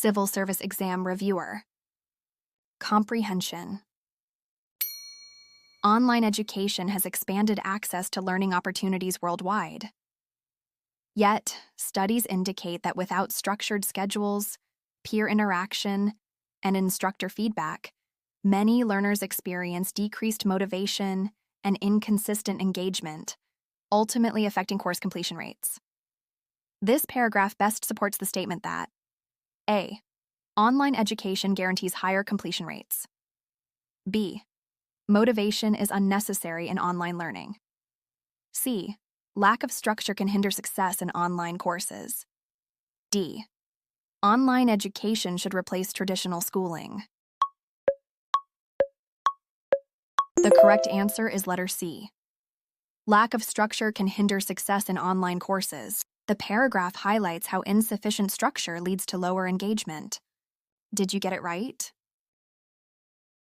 Civil Service Exam Reviewer. Comprehension. Online education has expanded access to learning opportunities worldwide. Yet, studies indicate that without structured schedules, peer interaction, and instructor feedback, many learners experience decreased motivation and inconsistent engagement, ultimately affecting course completion rates. This paragraph best supports the statement that A. Online education guarantees higher completion rates. B. Motivation is unnecessary in online learning. C. Lack of structure can hinder success in online courses. D. Online education should replace traditional schooling. The correct answer is letter C. Lack of structure can hinder success in online courses. The paragraph highlights how insufficient structure leads to lower engagement. Did you get it right?